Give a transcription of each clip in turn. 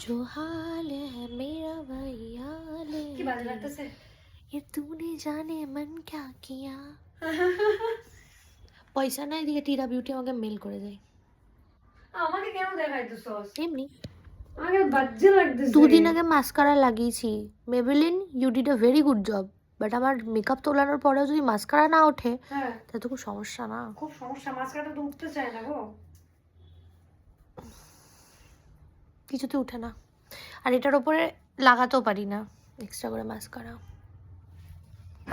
जो हाल है मेरा भैया ले কি বাজে লাগতেছে ये तूने जाने मन क्या किया পয়সা না এদিকে টিরা বিউটি আমাকে মেল করে দেয় আমাকে কেন দেখাইতেছস এমনি আমাকে বাজে লাগতেছে দুদিন আগে মাস্কারা লাগিয়েছি Maybelline you did a very good job but আমার মেকআপ তোলানোর পরেও যদি মাস্কারা না ওঠে হ্যাঁ তাহলে তো খুব সমস্যা না খুব সমস্যা মাস্কারাটা তো উঠতে চায় না গো কিছুতে উঠে না আর এটার উপরে লাগাতেও পারি না এক্সট্রা করে মাস্কারা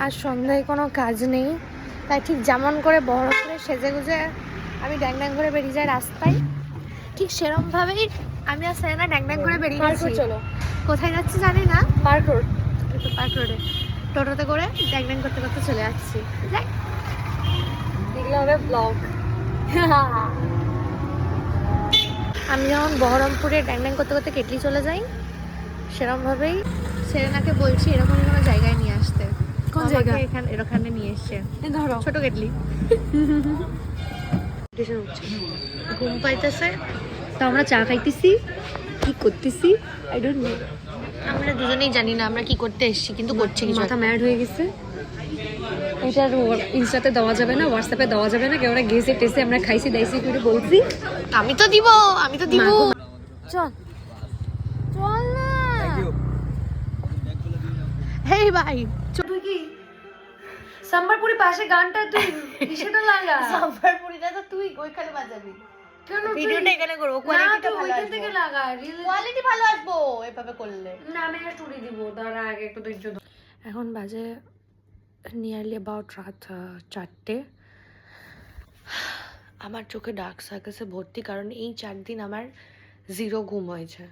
আর সন্ধ্যায় কোনো কাজ নেই তাই ঠিক যেমন করে বড় করে সেজে গুজে আমি ড্যাং ড্যাং করে বেরিয়ে যাই রাস্তায় ঠিক সেরমভাবেই আমি আর সেরেনা ড্যাং ড্যাং করে বেরিয়ে গেছি চলো কোথায় যাচ্ছি জানি না পার্ক রোড পার্ক রোডে টোটোতে করে ড্যাং ড্যাং করতে করতে চলে যাচ্ছি যাই এগুলো হবে ব্লগ আমি যেমন বহরমপুরে ড্যাং ড্যাং করতে করতে কেটলি চলে যাই সেরমভাবেই সেরেনাকে বলছি এরকমই কোনো জায়গায় নিয়ে আসতে কোন জায়গা? এখানে এখানে নিয়ে এসছে ধরো ছোট কেটলি ঘুম পাইতেছে তো আমরা চা খাইতেছি কি করতেছি আই ডোন্ট নো আমরা দুজনেই জানি না আমরা কি করতে এসেছি কিন্তু করছি কিছু মাথা ম্যাড হয়ে গেছে এটা ইনস্টাতে দেওয়া যাবে না হোয়াটসঅ্যাপে দেওয়া যাবে না কেউ ওরা গেছে টেসে আমরা খাইছি দাইছি করে বলছি আমি তো দিব চল চল না হেই ভাই তুই কি সম্বলপুরি পাশে গানটা তুই কিসেটা লাগা সম্বলপুরিটা তো তুই ওইখানে বাজাবি কেন ভিডিওটা এখানে করবো কোয়ালিটিটা ভালো ওইখান আসবে থেকে লাগা কোয়ালিটি ভালো আসবো এভাবে করলে না আমি একটা স্টোরি দিব দাঁড়া আগে একটু ধৈর্য ধর এখন বাজে নিয়ারলি অ্যাবাউট রাত 4টে আমার চোখে ডার্ক সার্কাসে ভর্তি কারণ এই 4 দিন আমার 0 ঘুম হয়েছে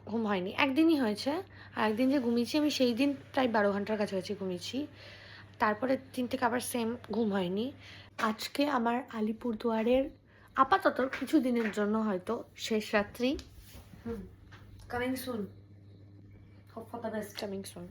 ঘুম হয়নি একদিনই হয়েছে আর একদিন যে ঘুমিয়েছি আমি সেই দিন প্রায় 12 ঘন্টার কাছাকাছি ঘুমিয়েছি তারপরে দিন থেকে আবার সেম ঘুম হয়নি আজকে আমার আলিপুরদুয়ারের আপাতত কিছু দিনের জন্য হয়তো শেষ রাত্রি coming soon hope for the best coming soon